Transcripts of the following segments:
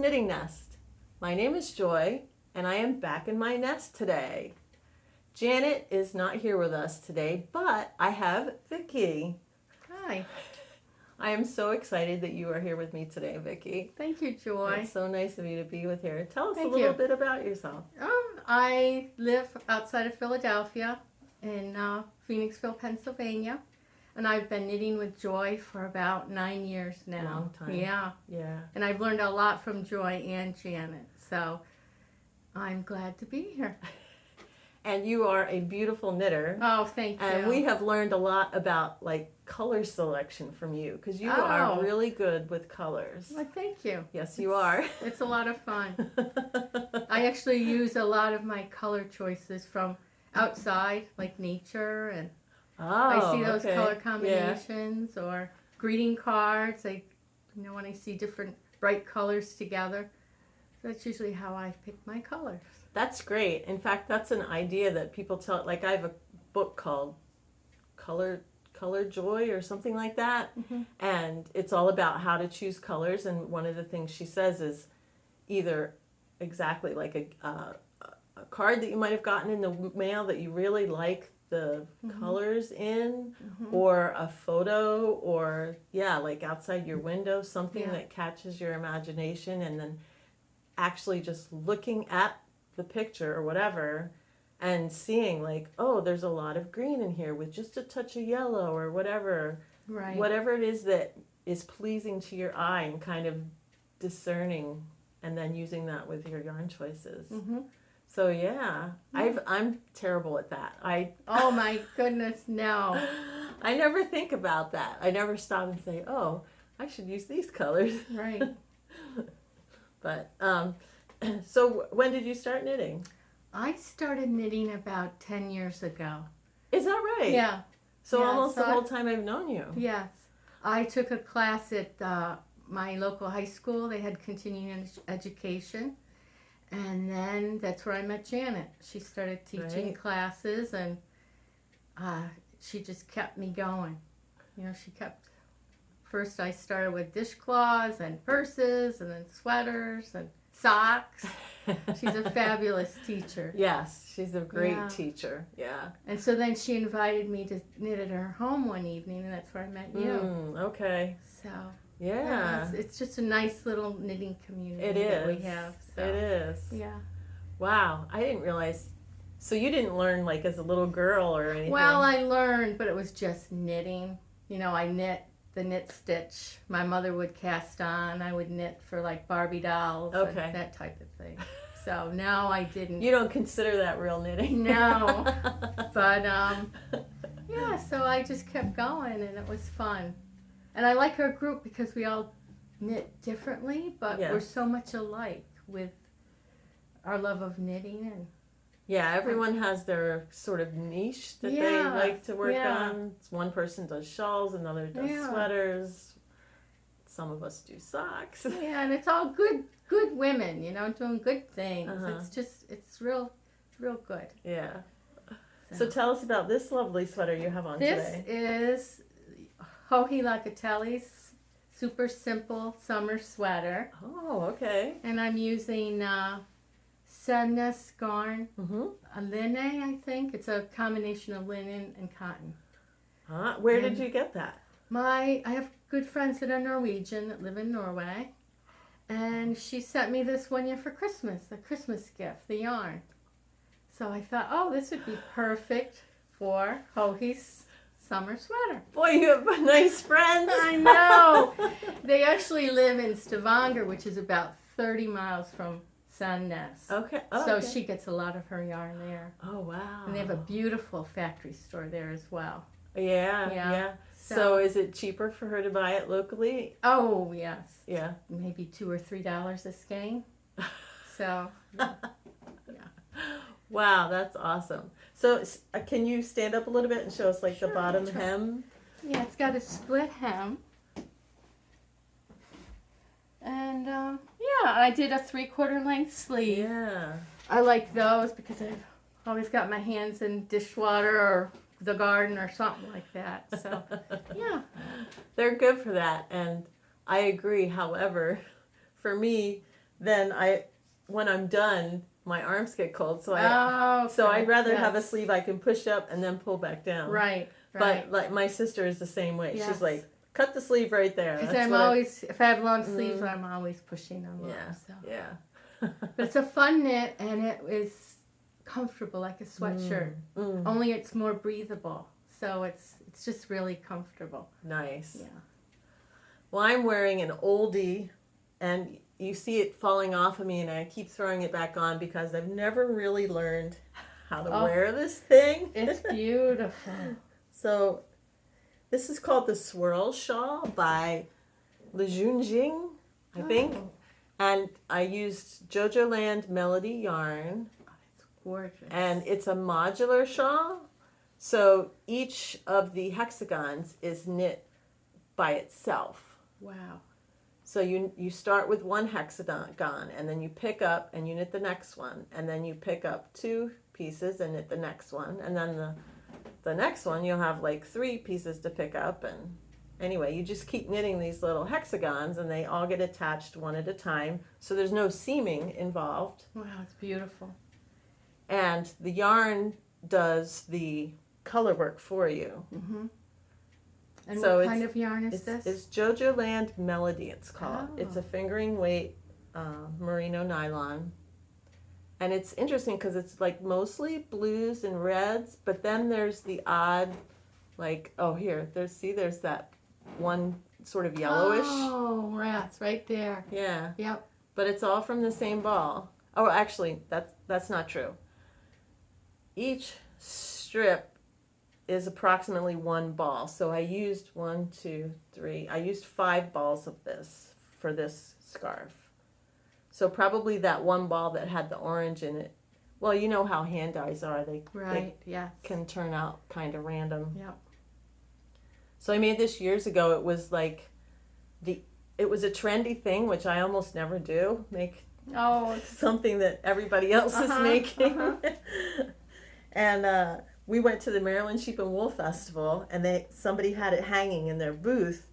Knitting Nest. My name is Joy, and I am back in my nest today. Janet is not here with us today, but I have Vicki. Hi. I am so excited that you are here with me today, Vicki. Thank you, Joy. It's so nice of you to be with here. Tell us Thank a little you. bit about yourself. I live outside of Philadelphia in Phoenixville, Pennsylvania, and I've been knitting with Joy for about 9 years now. Long time. Yeah. Yeah. And I've learned a lot from Joy and Janet, so I'm glad to be here. And you are a beautiful knitter. Oh, thank you. And we have learned a lot about color selection from you because you are really good with colors. Well, thank you. Yes, you are. It's a lot of fun. I actually use a lot of my color choices from outside, like nature, and I see those color combinations or greeting cards. When I see different bright colors together, that's usually how I pick my colors. That's great. In fact, that's an idea that people tell. I have a book called Color Joy or something like that, and it's all about how to choose colors. And one of the things she says is either exactly like a card that you might have gotten in the mail that you really like the colors in, or a photo, or like outside your window, something that catches your imagination, and then actually just looking at the picture or whatever and seeing there's a lot of green in here with just a touch of yellow or whatever. Right. Whatever it is that is pleasing to your eye, and kind of discerning and then using that with your yarn choices. So I'm terrible at that. Oh my goodness, no. I never think about that. I never stop and say, oh, I should use these colors. Right. But so when did you start knitting? I started knitting about 10 years ago. Is that right? Yeah. So almost the whole time I've known you. Yes. I took a class at my local high school. They had continuing education. And then that's where I met Janet. She started teaching classes, and she just kept me going. First I started with dishcloths and purses, and then sweaters and socks. She's a fabulous teacher. Yes, she's a great teacher. Yeah. And so then she invited me to knit at her home one evening, and that's where I met you. Okay. So it's just a nice little knitting community that we have. So. It is. Yeah. Wow, I didn't realize. So you didn't learn as a little girl or anything? Well, I learned, but it was just knitting. I knit the knit stitch my mother would cast on. I would knit for Barbie dolls and that type of thing. So no, I didn't. You don't consider that real knitting? No. But so I just kept going, and it was fun. And I like our group because we all knit differently, but we're so much alike with our love of knitting. And everyone has their sort of niche that they like to work on. One person does shawls, another does sweaters. Some of us do socks. Yeah, and it's all good women, doing good things. It's real good. Yeah. So tell us about this lovely sweater you have on today. This is Locatelli's super simple summer sweater. Oh, okay. And I'm using Sandnes Garn, a linen, I think. It's a combination of linen and cotton. Where did you get that? I have good friends that are Norwegian that live in Norway, and she sent me this one year for Christmas, a Christmas gift, the yarn. So I thought, this would be perfect for Hohi's summer sweater. Boy, you have nice friends. I know. They actually live in Stavanger, which is about 30 miles from Sandnes. Okay. So she gets a lot of her yarn there. Oh, wow. And they have a beautiful factory store there as well. Yeah. So is it cheaper for her to buy it locally? Oh, yes. Yeah. Maybe $2 or $3 a skein. So, Wow, that's awesome. So can you stand up a little bit and show us the bottom hem? Yeah, it's got a split hem. And I did a 3/4 length sleeve. Yeah. I like those because I've always got my hands in dishwater or the garden or something like that. So, They're good for that, and I agree. However, for me, then when I'm done, my arms get cold. So so I'd rather have a sleeve I can push up and then pull back down. Right. But like my sister is the same way. Yes. She's like, cut the sleeve right there. Because I'm always, if I have long sleeves, I'm always pushing them up. So. Yeah. But it's a fun knit, and it is comfortable, like a sweatshirt. Only it's more breathable. So it's just really comfortable. Nice. Yeah. Well, I'm wearing an oldie, and you see it falling off of me, and I keep throwing it back on because I've never really learned how to wear this thing. It's beautiful. So this is called the Swirl Shawl by Lijuan Jing, I think. And I used Jojoland Melody yarn. Oh, it's gorgeous. And it's a modular shawl. So each of the hexagons is knit by itself. Wow. So you start with one hexagon, and then you pick up and you knit the next one, and then you pick up 2 pieces and knit the next one, and then the next one you'll have like 3 pieces to pick up. And anyway, you just keep knitting these little hexagons, and they all get attached one at a time, so there's no seaming involved. Wow, it's beautiful. And the yarn does the color work for you. And so what kind of yarn is this? It's Jojoland Melody, it's called. Oh. It's a fingering weight merino nylon. And it's interesting because it's like mostly blues and reds, but then there's the odd, like, there's that one sort of yellowish. Oh, rats, right there. Yeah. Yep. But it's all from the same ball. Oh, actually, that's not true. Each strip is approximately 1 ball. So I used 1, 2, 3. I used 5 balls of this for this scarf. So probably that 1 ball that had the orange in it. Well, you know how hand dyes are. They can turn out kind of random. Yep. So I made this years ago. It was like it was a trendy thing, which I almost never do. Make something that everybody else is making. And we went to the Maryland Sheep and Wool Festival, and somebody had it hanging in their booth,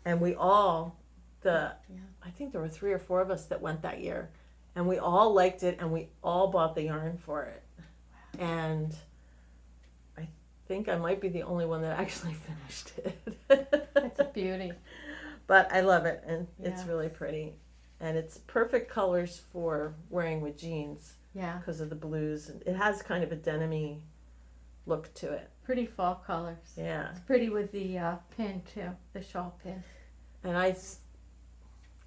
and we all, I think there were 3 or 4 of us that went that year, and we all liked it, and we all bought the yarn for it. Wow. And I think I might be the only one that actually finished it. It's a beauty. But I love it, and it's really pretty. And it's perfect colors for wearing with jeans. Yeah. Because of the blues. It has kind of a denim-y look to it. Pretty fall colors. Yeah. It's pretty with the pin too, the shawl pin. And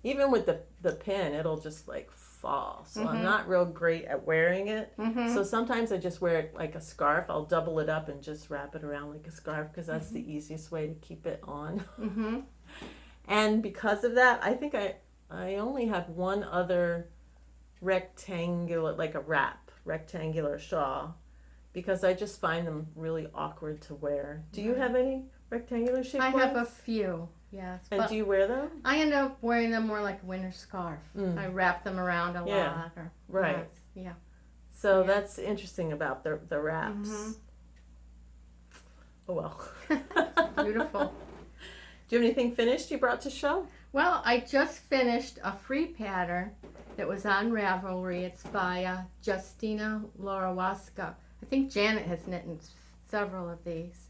even with the pin, it'll just like fall. So I'm not real great at wearing it. So sometimes I just wear it like a scarf. I'll double it up and just wrap it around like a scarf because that's the easiest way to keep it on. And because of that, I think I only have one other rectangular, like a rectangular shawl, because I just find them really awkward to wear. Do you have any rectangular shaped ones? I have a few, yes. And do you wear them? I end up wearing them more like a winter scarf. I wrap them around a lot. Right. Yeah. So that's interesting about the wraps. Oh well. Beautiful. Do you have anything finished you brought to show? Well, I just finished a free pattern that was on Ravelry. It's by Justyna Lorkowska. I think Janet has knitted several of these.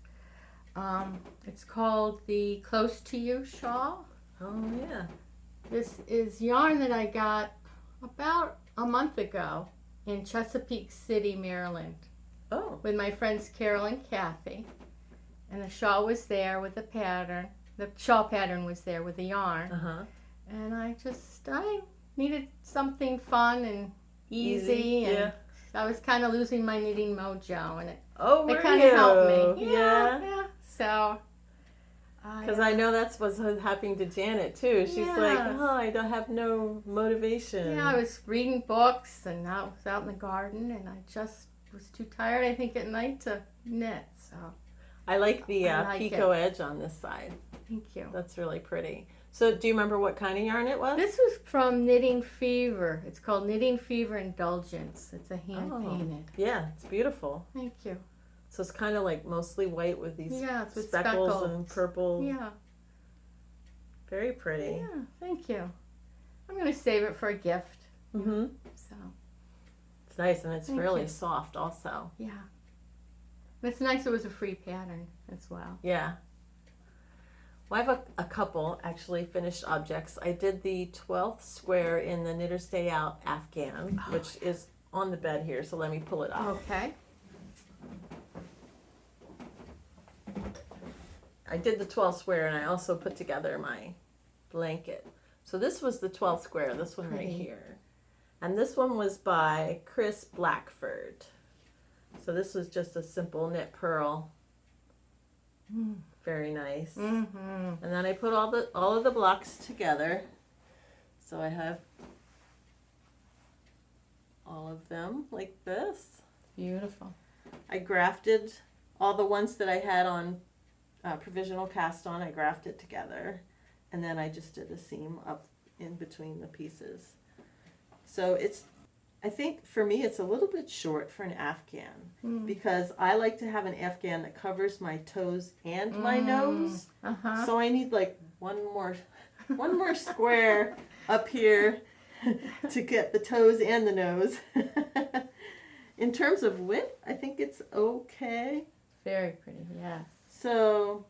It's called the Close to You shawl. Oh, yeah. This is yarn that I got about a month ago in Chesapeake City, Maryland. Oh. With my friends Carol and Kathy. And the shawl was there with the pattern. The shawl pattern was there with the yarn. And I needed something fun and easy. And I was kind of losing my knitting mojo, and it kind of helped me. Yeah. So, because I know that's what's happening to Janet too. She's like, I don't have no motivation. Yeah, I was reading books, and I was out in the garden, and I just was too tired, I think, at night to knit. So I like the picot edge on this side. Thank you. That's really pretty. So do you remember what kind of yarn it was? This was from Knitting Fever. It's called Knitting Fever Indulgence. It's a hand painted. Yeah, it's beautiful. Thank you. So it's kind of like mostly white with these with speckles and purple. Yeah. Very pretty. Yeah, thank you. I'm going to save it for a gift. Mm-hmm. So it's nice, and it's Thank really you. soft also. yeah, it's nice. It was a free pattern as well. Yeah. Well, I have a couple actually finished objects. I did the 12th square in the Knitters Day Out Afghan, which is on the bed here, so let me pull it up. Okay. I did the 12th square, and I also put together my blanket. So this was the 12th square, this one right here. And this one was by Chris Blackford. So this was just a simple knit purl. Very nice. Mm-hmm. And then I put all of the blocks together. So I have all of them like this. Beautiful. I grafted all the ones that I had on provisional cast on. I grafted together, and then I just did a seam up in between the pieces. So it's, I think for me it's a little bit short for an Afghan because I like to have an Afghan that covers my toes and my nose. Uh-huh. So I need like one more square up here to get the toes and the nose. In terms of width, I think it's okay. Very pretty, yes. So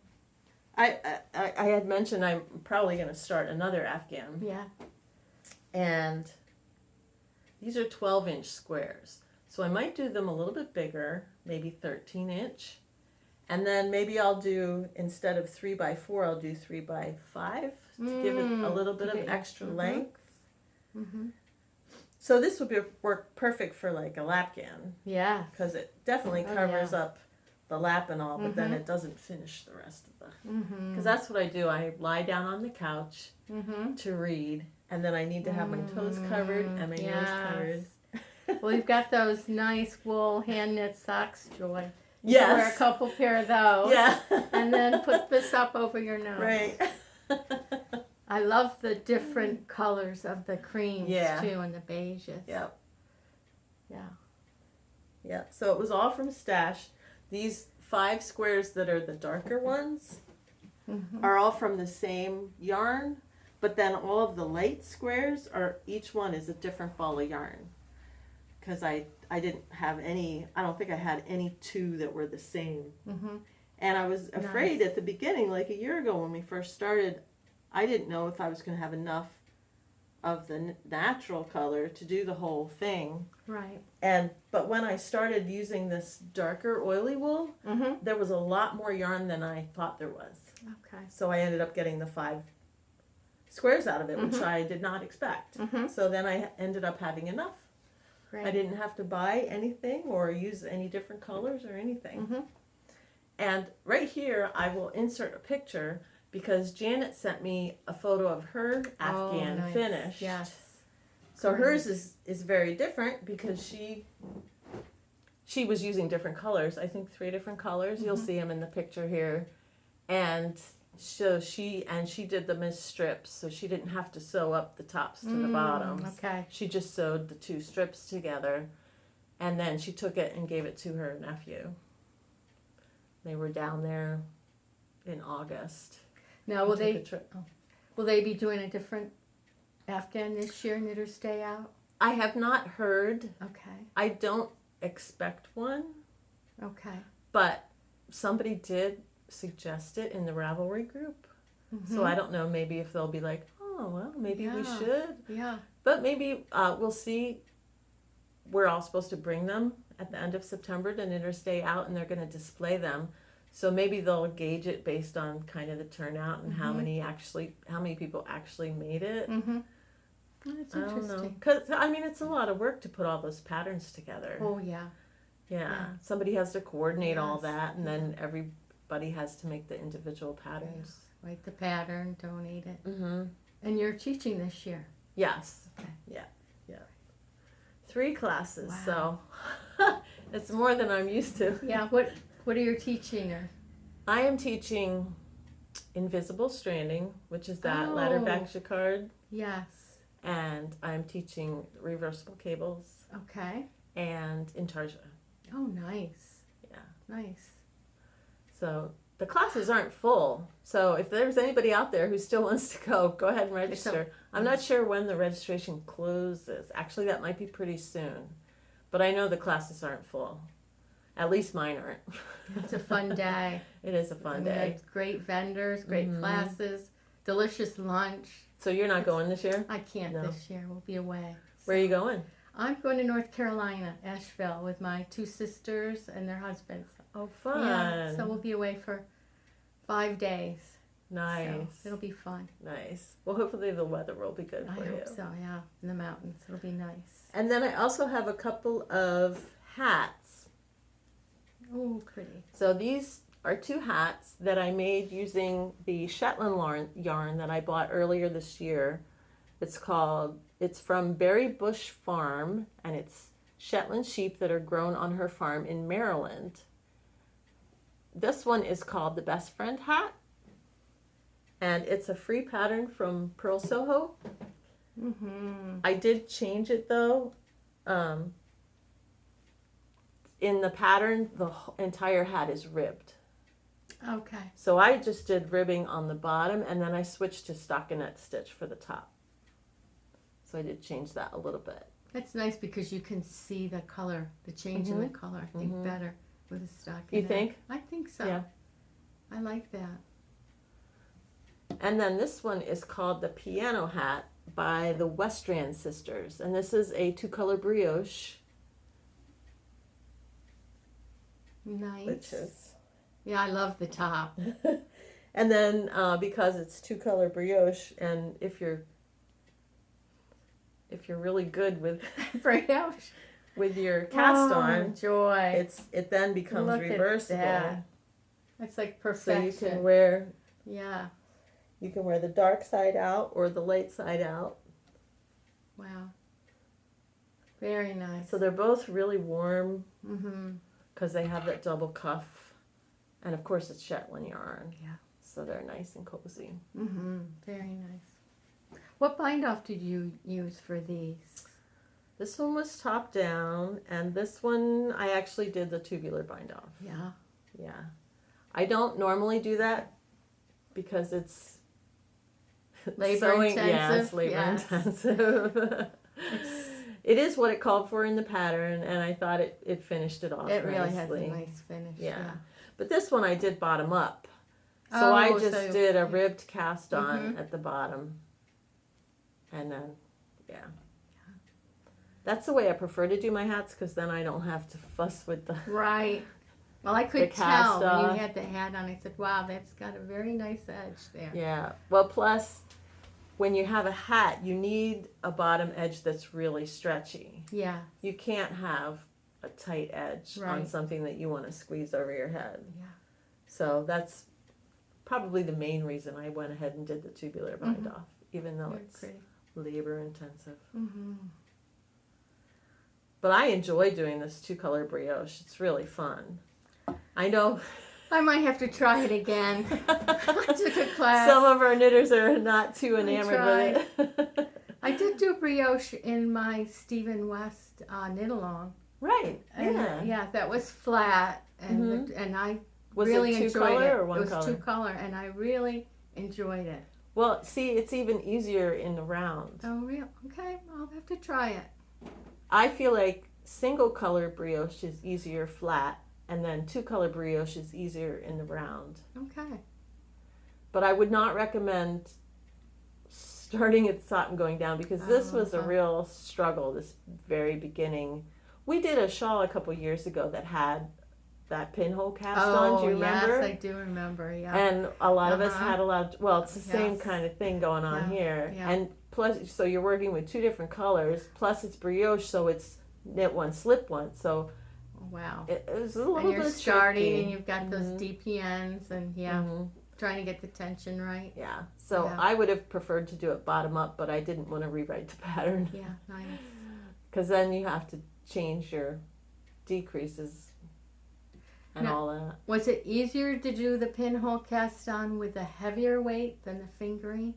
I had mentioned I'm probably going to start another Afghan. Yeah. And these are 12-inch squares. So I might do them a little bit bigger, maybe 13-inch. And then maybe I'll do, instead of 3x4, I'll do 3x5 to give it a little bit of extra length. Mm-hmm. So this would work perfect for like a lapgan. Yeah. Because it definitely covers up the lap and all, but then it doesn't finish the rest of the... Because that's what I do. I lie down on the couch to read, and then I need to have my toes covered and my nose covered. Well, you've got those nice wool hand knit socks, Joy. Yes. Wear a couple pair of those. Yeah. And then put this up over your nose. Right. I love the different colors of the creams too, and the beiges. Yep. Yeah. Yeah. So it was all from Stash. These 5 squares that are the darker ones are all from the same yarn, but then all of the light squares are, each one is a different ball of yarn. Because I didn't have any, I don't think I had any 2 that were the same. And I was afraid at the beginning, like a year ago when we first started, I didn't know if I was going to have enough of the natural color to do the whole thing. Right. But when I started using this darker oily wool, there was a lot more yarn than I thought there was. Okay. So I ended up getting the 5 squares out of it, which I did not expect. So then I ended up having enough. Great. I didn't have to buy anything or use any different colors or anything. And right here, I will insert a picture because Janet sent me a photo of her Afghan finished. Yes. So hers is very different because she was using different colors. I think 3 different colors. You'll see them in the picture here. And so she did them as strips, so she didn't have to sew up the tops to the bottoms. Okay. She just sewed the 2 strips together, and then she took it and gave it to her nephew. They were down there in August. Now will they be doing a different Afghan this year, Knitters Day Out? I have not heard. Okay. I don't expect one, Okay. but somebody did suggest it in the Ravelry group. So I don't know, maybe if they'll be like, oh, well, maybe we should. Yeah. But maybe we'll see. We're all supposed to bring them at the end of September to Knitters Day Out, and they're going to display them. So maybe they'll gauge it based on kind of the turnout and how many people actually made it. That's I don't know. interesting. Because, I mean, it's a lot of work to put all those patterns together. Oh, yeah. Yeah. Somebody has to coordinate all that, and then everybody has to make the individual patterns. Yes. Write the pattern, donate it. And you're teaching this year? Yes. Okay. Yeah. 3 classes, Wow. so it's more than I'm used to. Yeah. What are you teaching? I am teaching invisible stranding, which is that ladder back jacquard, Yes. and I'm teaching reversible cables Okay. and intarsia. Oh, nice. Yeah. Nice. So the classes aren't full. So if there's anybody out there who still wants to go ahead and register. I'm not sure when the registration closes. Actually, that might be pretty soon. But I know the classes aren't full. At least mine aren't. It's a fun day. It is a fun day. Great vendors, great classes, delicious lunch. So you're not going this year? I can't this year. We'll be away. Where are you going? I'm going to North Carolina, Asheville, with my 2 sisters and their husbands. Oh, fun. Yeah, so we'll be away for 5 days. Nice. So it'll be fun. Nice. Well, hopefully the weather will be good for you. I hope so, yeah. In the mountains. It'll be nice. And then I also have a couple of hats. Oh, pretty. So these are 2 hats that I made using the Shetland yarn that I bought earlier this year. It's from Berry Bush Farm, and it's Shetland sheep that are grown on her farm in Maryland. This one is called the Best Friend hat, and it's a free pattern from Purl Soho. I did change it though. In the pattern, the entire hat is ribbed. Okay. So I just did ribbing on the bottom, and then I switched to stockinette stitch for the top. So I did change that a little bit. That's nice because you can see the color, the change in the color, I think, better with a stockinette. You think? I think so. Yeah. I like that. And then this one is called the Piano Hat by the Weststrand sisters. And this is a 2-color brioche. Nice. Which is... Yeah, I love the top. And then because it's 2-color brioche, and if you're really good with brioche with your cast on, joy, it then becomes reversible. That's like perfection. So you can wear you can wear the dark side out or the light side out. Wow. Very nice. So they're both really warm because they have that double cuff. And of course it's Shetland yarn. Yeah. So they're nice and cozy. Very nice. What bind off did you use for these? This one was top down, and this one I actually did the tubular bind off. Yeah. Yeah. I don't normally do that because it's labor intensive. Yeah, it's labor intensive. It is what it called for in the pattern, and I thought it finished it off. It really has a nice finish. Yeah. But this one I did bottom up. So I just did a ribbed cast on at the bottom. And then, that's the way I prefer to do my hats, because then I don't have to fuss with the... Right. Well, I could tell when you had the hat on. I said, wow, that's got a very nice edge there. Yeah. Well, plus, when you have a hat, you need a bottom edge that's really stretchy. Yeah. You can't have a tight edge on something that you want to squeeze over your head. Yeah. So that's probably the main reason I went ahead and did the tubular bind off, even though it's labor intensive. But I enjoy doing this 2-color brioche. It's really fun. I know I might have to try it again. I took a class. Some of our knitters are not too enamored with it. I did do brioche in my Stephen West knit along. Right. And that was flat, and and I was really it 2 enjoyed color it. Or 1 it was color? 2 color, and I really enjoyed it. Well, see, it's even easier in the round. Oh, real? Okay, I'll have to try it. I feel like single color brioche is easier flat, and then 2-color brioche is easier in the round. Okay. But I would not recommend starting at the top and going down, because this was a real struggle, this very beginning. We did a shawl a couple years ago that had that pinhole cast on. Do you remember? Yes, I do remember. Yeah. And a lot of us had a lot of, well, it's the same kind of thing going on here. Yeah. And plus, so you're working with 2 different colors, plus it's brioche, so it's knit one, slip one. So wow. It was a little bit you're starting tricky. and you've got those DPNs and trying to get the tension right. Yeah. So I would have preferred to do it bottom up, but I didn't want to rewrite the pattern. Yeah, nice. Because then you have to change your decreases and all that. Was it easier to do the pinhole cast on with a heavier weight than the fingering?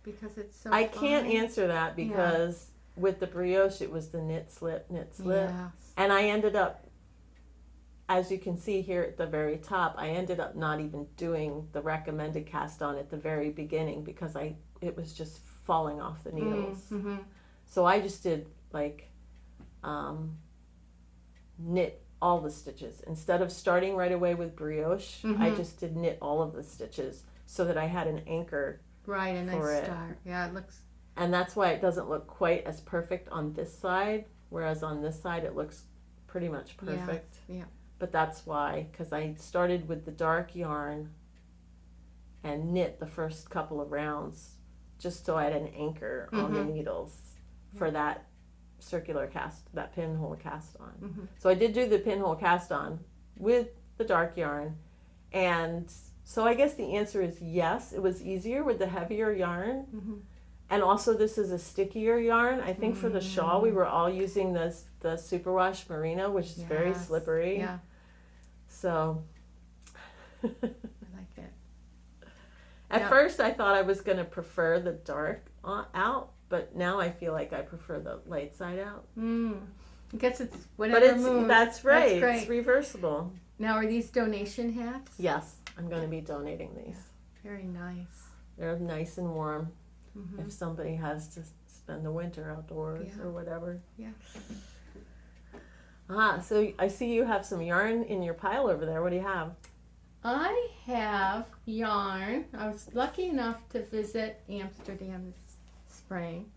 Because it's so I can't answer that, because with the brioche it was the knit slip. Yes. And I ended up as you can see here at the very top, I ended up not even doing the recommended cast on at the very beginning because it was just falling off the needles. Mm-hmm. So I just did like knit all the stitches. Instead of starting right away with brioche, I just did knit all of the stitches so that I had an anchor. Right, a for nice it. start. Yeah, it looks. And that's why it doesn't look quite as perfect on this side, whereas on this side it looks pretty much perfect. Yeah. But that's why, because I started with the dark yarn and knit the first couple of rounds just so I had an anchor on the needles for that circular cast, that pinhole cast on. So I did do the pinhole cast on with the dark yarn, and so I guess the answer is yes, it was easier with the heavier yarn. And also this is a stickier yarn. I think for the shawl we were all using the Superwash Merino, which is very slippery. Yeah. So I like it. At first I thought I was going to prefer the dark out, but now I feel like I prefer the light side out. I guess it's But whatever it's mood. that's right. That's great. It's reversible. Now, are these donation hats? Yes, I'm going to be donating these. Very nice. They're nice and warm if somebody has to spend the winter outdoors or whatever. Yeah. So I see you have some yarn in your pile over there. What do you have? I have yarn. I was lucky enough to visit Amsterdam this spring.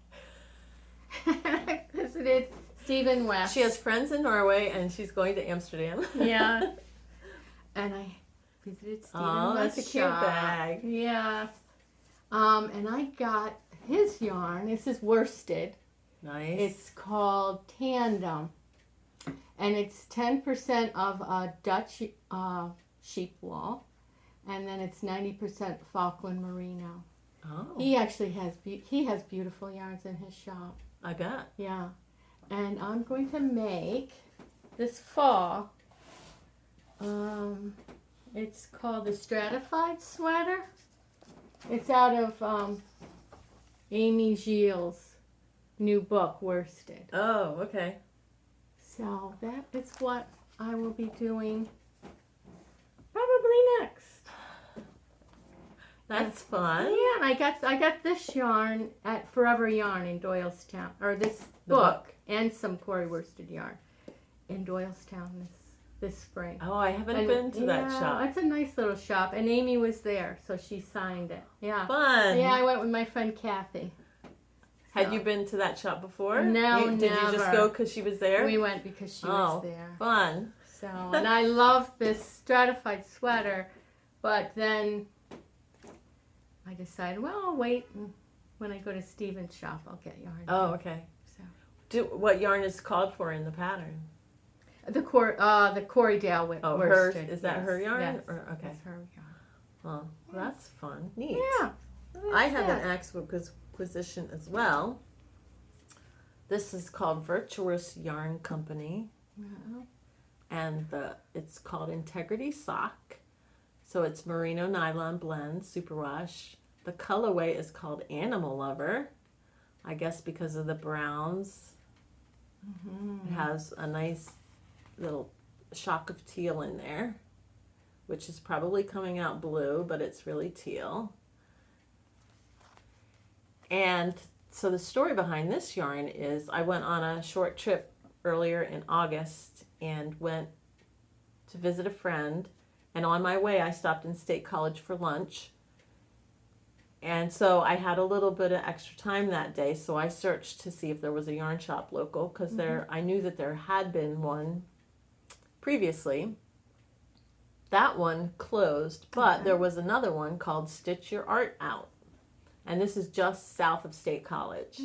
I visited Stephen West. She has friends in Norway and she's going to Amsterdam. Yeah. And I visited Stephen West's that's a cute shop. bag. Yeah. And I got his yarn. This is worsted. Nice. It's called Tandem. And it's 10% of Dutch sheep wool. And then it's 90% Falkland merino. Oh. He actually has beautiful yarns in his shop. I bet. Yeah. And I'm going to make this fall. It's called the Stratified sweater. It's out of Amy Gilles' new book, Worsted. Oh, okay. So that is what I will be doing probably next. That's fun. Yeah, and I got this yarn at Forever Yarn in Doylestown, or this book, and some Corey worsted yarn in Doylestown this spring. Oh, I haven't been to that shop. It's a nice little shop, and Amy was there, so she signed it. Yeah. Fun. Yeah, I went with my friend Kathy. Had you been to that shop before? No, Did you just go because she was there? We went because she was there. Fun. So, and I love this Stratified sweater, but then I decided, well, I'll wait, and when I go to Stephen's shop, I'll get yarn. Oh, okay. So what yarn is called for in the pattern? the Corey Dale worsted. Oh, hers. Is that her yarn? Yes, Or, okay. that's her yarn. Oh, well, that's fun. Neat. Yeah. I have an acquisition as well. This is called Virtuous Yarn Company, and it's called Integrity Sock. So it's merino nylon blend, superwash. The colorway is called Animal Lover, I guess because of the browns. It has a nice little shock of teal in there, which is probably coming out blue, but it's really teal. And so the story behind this yarn is I went on a short trip earlier in August and went to visit a friend. And on my way, I stopped in State College for lunch. And so I had a little bit of extra time that day. So I searched to see if there was a yarn shop local because I knew that there had been one previously. That one closed, but there was another one called Stitch Your Art Out. And this is just south of State College.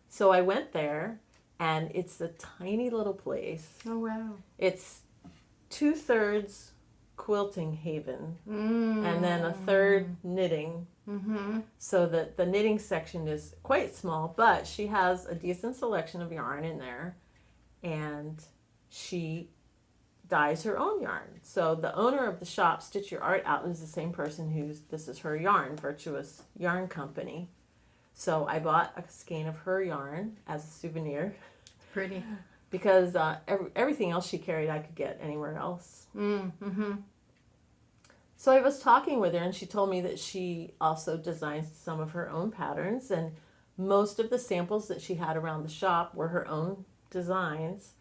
So I went there, and it's a tiny little place. Oh, wow. It's 2/3 quilting haven, and then a third knitting. So the knitting section is quite small, but she has a decent selection of yarn in there, and she dyes her own yarn. So the owner of the shop, Stitch Your Art Out, is the same person this is her yarn, Virtuous Yarn Company. So I bought a skein of her yarn as a souvenir. Pretty. because everything else she carried I could get anywhere else. Mm-hmm. So I was talking with her, and she told me that she also designs some of her own patterns, and most of the samples that she had around the shop were her own designs.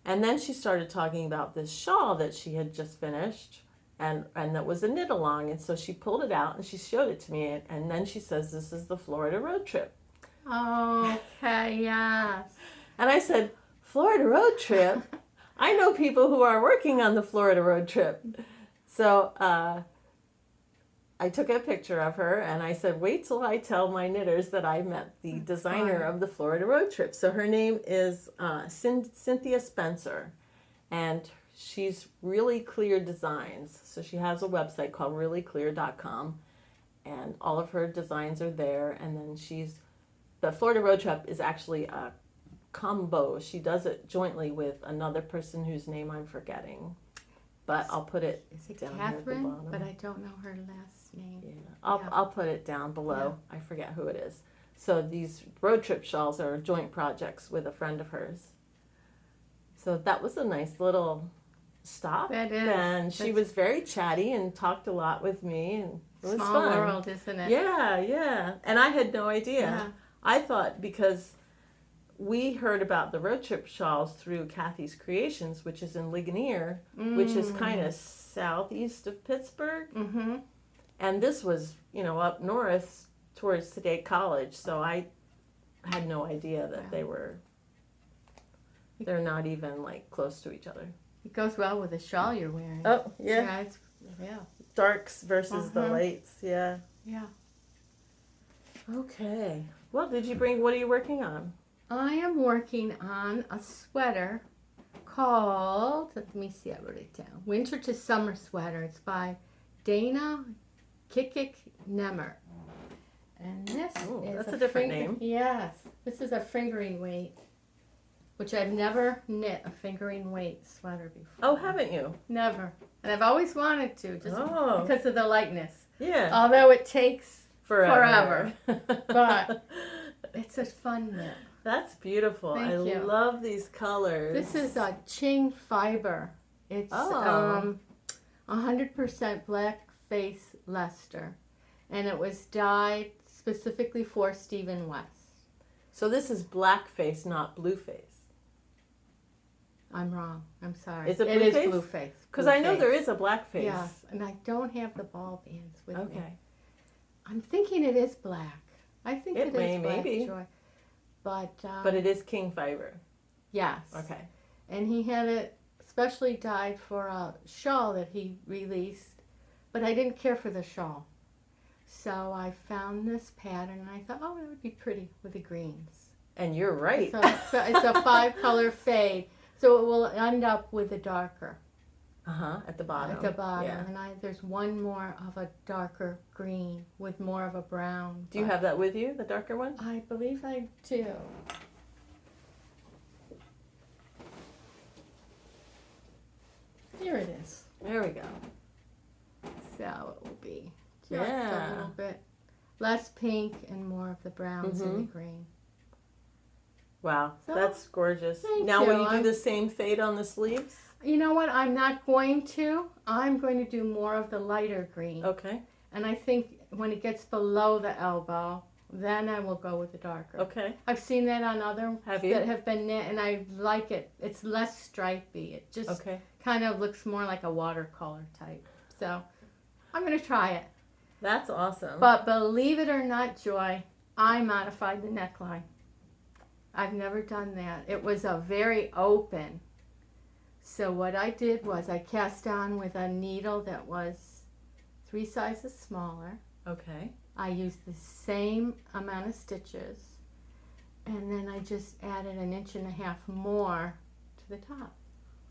And then she started talking about this shawl that she had just finished, and that was a knit along. And so she pulled it out and she showed it to me, and then she says, "This is the Florida road trip." Okay, yes. And I said, "Florida road trip? I know people who are working on the Florida road trip." So I took a picture of her and I said, "Wait till I tell my knitters that I met the designer of the Florida road trip." So her name is Cynthia Spencer, and she's Really Clear Designs. So she has a website called reallyclear.com, and all of her designs are there. And then the Florida road trip is actually a combo. She does it jointly with another person whose name I'm forgetting. But I'll put it down here at the bottom. But I don't know her last name. Yeah, I'll put it down below. Yeah. I forget who it is. So these road trip shawls are joint projects with a friend of hers. So that was a nice little stop. That is. And she was very chatty and talked a lot with me, and it was small fun. world, isn't it? Yeah, yeah. And I had no idea. Yeah. I thought, because we heard about the road trip shawls through Kathy's Creations, which is in Ligonier, which is kind of southeast of Pittsburgh. Mm-hmm. And this was, up north towards State College. So I had no idea that they're not even like close to each other. It goes well with the shawl you're wearing. Oh, yeah. Yeah. Darks versus the lights. Yeah. Yeah. Okay. Well, what are you working on? I am working on a sweater called, let me see, I wrote it down. Winter to Summer Sweater. It's by Dana Kikic Nemmert. And this is that's a different name. Yes. This is a fingering weight, which I've never knit a fingering weight sweater before. Oh, haven't you? Never. And I've always wanted to, just because of the lightness. Yeah. Although it takes forever. But it's a fun knit. That's beautiful. Thank you. Love these colors. This is a Qing Fibre. It's 100% black face Leicester, and it was dyed specifically for Stephen West. So this is black face, not blue face. I'm wrong. I'm sorry. Is it blue face? It is blue face. Because I know there is a black face. Yeah, and I don't have the ball bands with me. Okay. I'm thinking it is black. I think it is black. Maybe. Joy. But it is Qing Fibre. Yes. Okay. And he had it specially dyed for a shawl that he released, but I didn't care for the shawl. So I found this pattern and I thought, oh, it would be pretty with the greens. And you're right. So it's a 5-color fade, so it will end up with a darker. At the bottom. At the bottom. Yeah. And there's one more of a darker green with more of a brown. Do you have that with you, the darker one? I believe I do. Here it is. There we go. So it will be just a little bit less pink and more of the browns and the green. Wow, so, that's gorgeous. Now will you do the same fade on the sleeves? You know what? I'm not going to. I'm going to do more of the lighter green. Okay. And I think when it gets below the elbow, then I will go with the darker. Okay. I've seen that on other that have been knit, and I like it. It's less stripy. It just kind of looks more like a watercolor type. So I'm going to try it. That's awesome. But believe it or not, Joy, I modified the neckline. I've never done that. It was a very open. So what I did was I cast on with a needle that was 3 sizes smaller. Okay. I used the same amount of stitches, and then I just added 1.5 inches more to the top.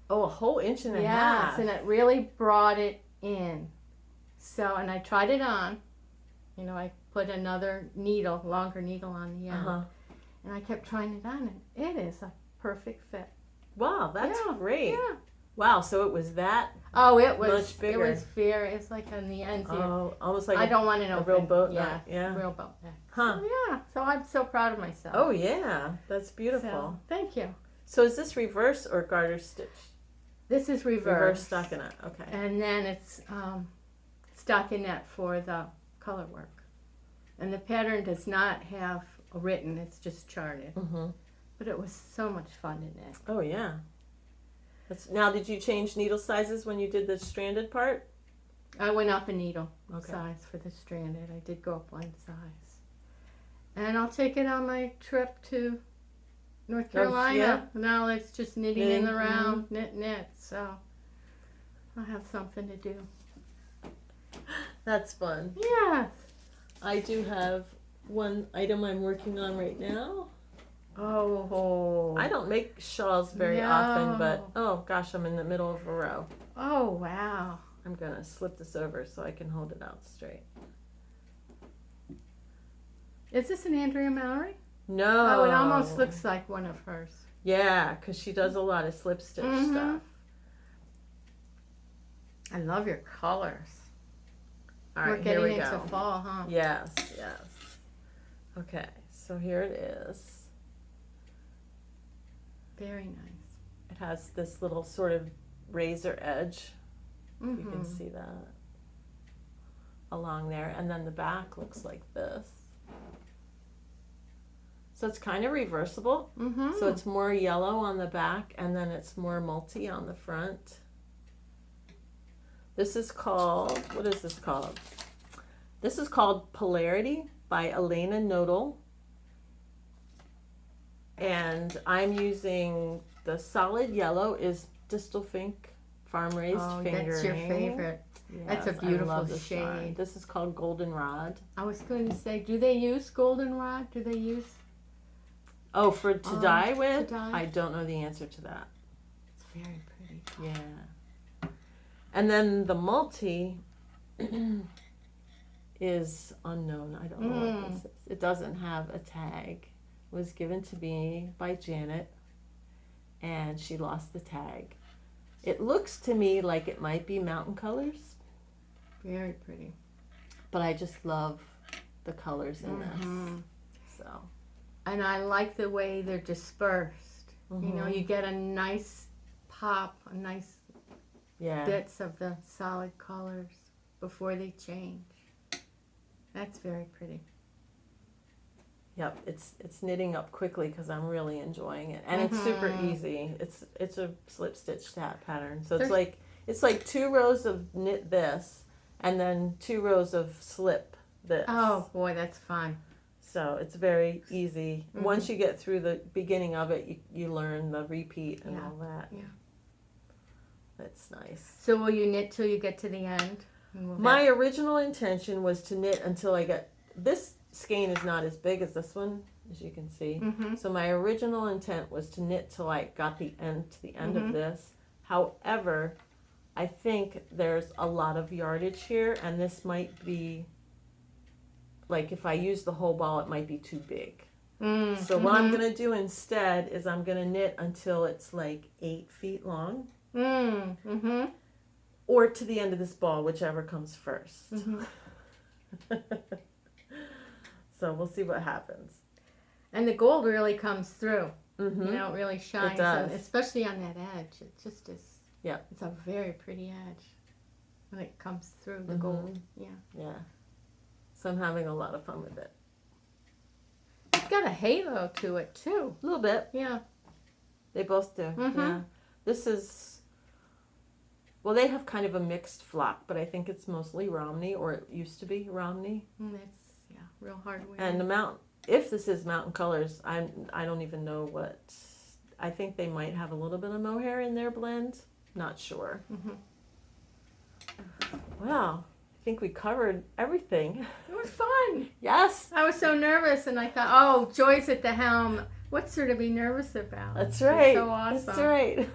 Oh, a whole 1.5 inches. Yes, and it really brought it in. So, and I tried it on. You know, I put another needle, longer needle on the end. And I kept trying it on, and it is a perfect fit. Wow, that's great. Yeah. Wow, so it was that it was much bigger. It was very, it's like on the ends here. Oh, almost like I don't want a real boat neck. neck. Yeah. Real boat neck. Huh. So, yeah, so I'm so proud of myself. Oh, yeah, that's beautiful. So, thank you. So is this reverse or garter stitch? This is Reverse stockinette, okay. And then it's stockinette for the color work. And the pattern does not have a written, it's just charted. Mm-hmm. But it was so much fun to knit. Oh, yeah. Now, did you change needle sizes when you did the stranded part? I went up a needle Okay. size for the stranded. I did go up one size. And I'll take it on my trip to North Carolina. Yeah. Now it's just knitting in the round, knit. So I'll have something to do. That's fun. Yes. I do have one item I'm working on right now. Oh. I don't make shawls very often, but oh gosh, I'm in the middle of a row. Oh, wow. I'm gonna slip this over so I can hold it out straight. Is this an Andrea Mallory? No. Oh, it almost looks like one of hers. Yeah, because she does a lot of slip stitch stuff. I love your colors. All right, We're getting here we into go. fall, huh? Yes. Okay, so here it is. Very nice. It has this little sort of razor edge. You can see that along there. And then the back looks like this. So it's kind of reversible. So it's more yellow on the back and then it's more multi on the front. This is called, what is this called? This is called Polarity by Elena Nodel. And I'm using the solid yellow is Distelfink Farm Raised Fingering. That's your favorite. Yes, That's a beautiful I love this shade. yarn. This is called Goldenrod. I was going to say, do they use goldenrod? Do they use? Oh, for to dye with? To dye? I don't know the answer to that. It's very pretty. Yeah. And then the multi is unknown. I don't know what this is. It doesn't have a tag. It was given to me by Janet, and she lost the tag. It looks to me like it might be Mountain Colors. Very pretty. But I just love the colors in this. So. And I like the way they're dispersed. You know, you get a nice pop, a nice bits of the solid colors before they change. That's very pretty. Yep, it's knitting up quickly because I'm really enjoying it, and it's super easy. It's a slip stitch pattern, so it's like 2 rows of knit this, and then 2 rows of slip this. Oh boy, that's fun. So it's very easy. Once you get through the beginning of it, you learn the repeat and all that. Yeah. That's nice. So will you knit till you get to the end? My original intention was to knit until I got this. Skein is not as big as this one, as you can see. So my original intent was to knit till I got to the end of this. However, I think there's a lot of yardage here, and this might be, like if I use the whole ball, it might be too big. So what I'm going to do instead is I'm going to knit until it's like 8 feet long. Or to the end of this ball, whichever comes first. So we'll see what happens. And the gold really comes through. You know, it really shines. It does. Especially on that edge. It just is. Yeah. It's a very pretty edge when it comes through the gold. Yeah. Yeah. So I'm having a lot of fun with it. It's got a halo to it too. A little bit. Yeah. They both do. Yeah. This is, well, they have kind of a mixed flock, but I think it's mostly Romney, or it used to be Romney. It's real hard wearing. And if this is Mountain Colors, I don't even know what. I think they might have a little bit of mohair in their blend. Not sure. Well, I think we covered everything. It was fun. Yes. I was so nervous, and I thought, oh, Joy's at the helm. What's there to be nervous about? That's right. She's so awesome. That's right.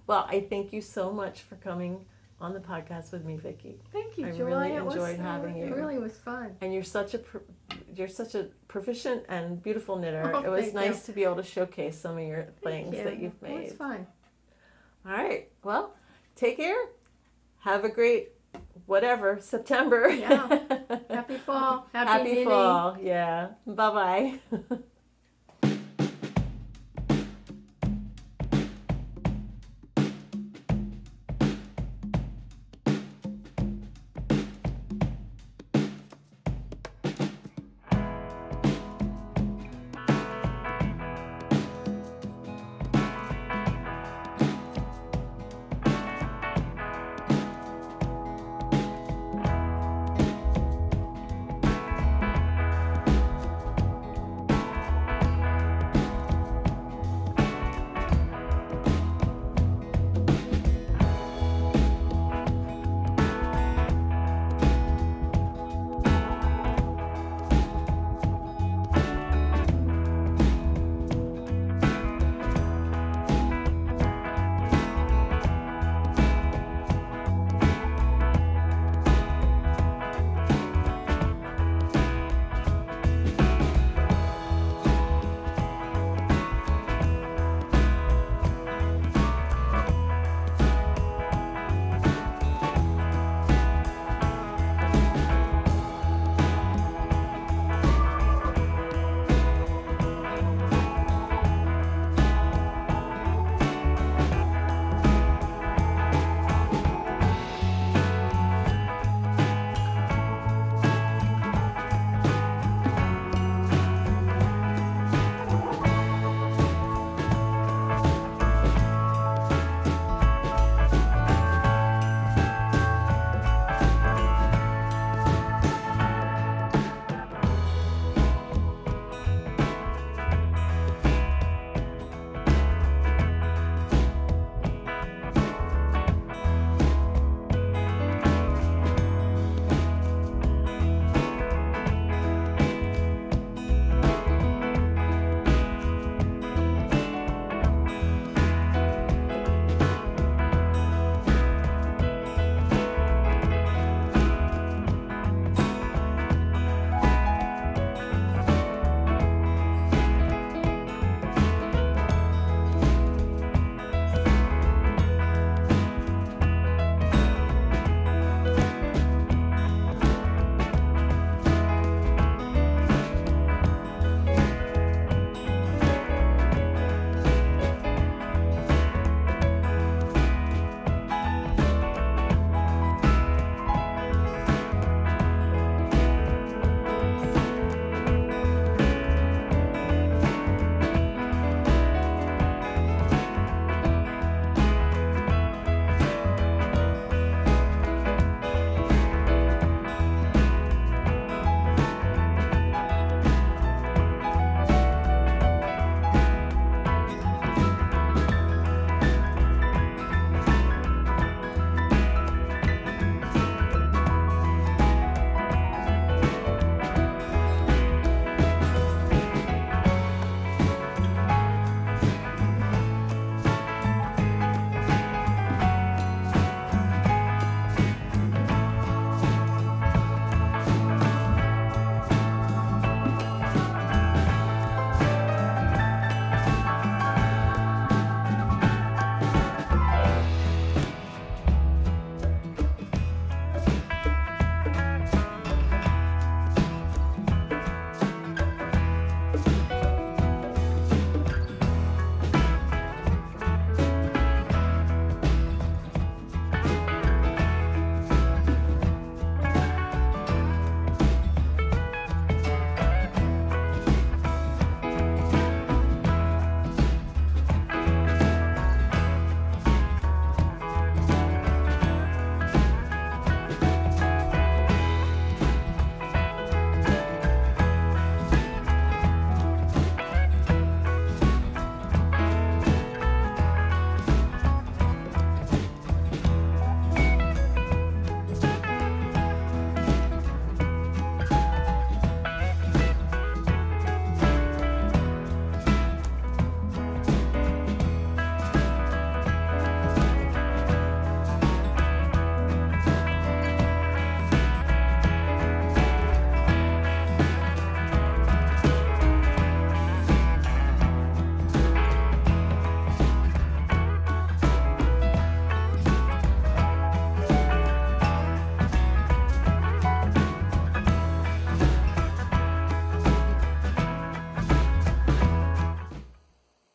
Well, I thank you so much for coming on the podcast with me, Vicki. Thank you, I Joy. really enjoyed having you. It really was fun. And you're such a proficient and beautiful knitter. Oh, it was thank nice you. to be able to showcase some of your things Thank you. that you've made. It was fun. All right. Well, take care. Have a great September. Yeah. Happy fall. Happy knitting. fall. Yeah. Bye-bye.